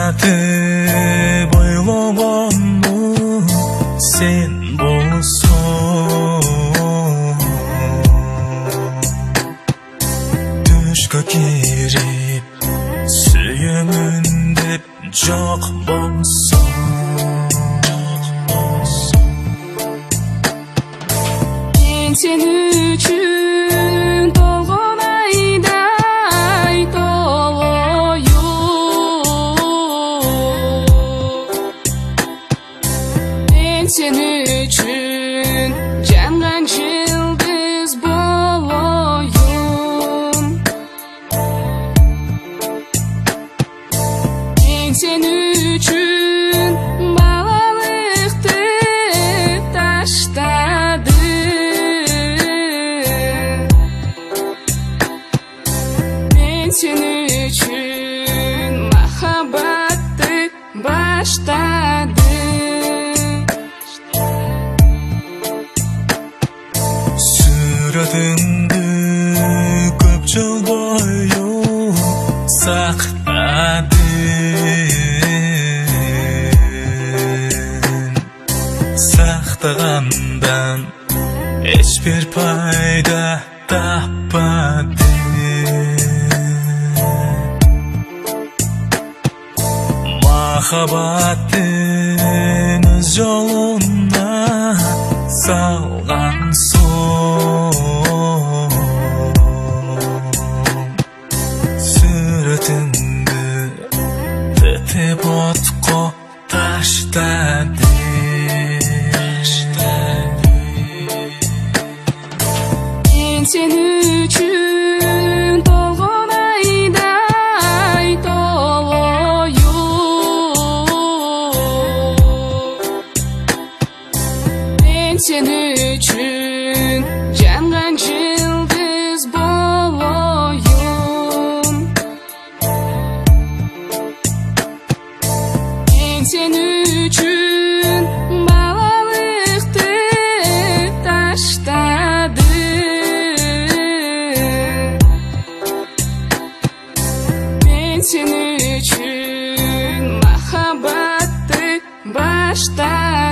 сатып ойлогонмун сен болсоң түшкө кирип сүйөмүн деп жок болсоң мен сен үчүн толгон айдай толоюм мен сен үчүн жанган жылдыз болоюм мен сен үчүн балалыкты таштадым мен сен үчүн махабатты баштадым сүрөтүңдү көп жыл бою сактагандан эч бир пайда таппадым махабаттын өз жолуна салган соң сүрөтүңдү тетеп отко таштадым мен сен үчүн толгон айдай толоюм мен сен үчүн жанган жылдыз болоюм мен сен үчүн балалыкты таштадым мен сен үчүн махабатты баштадым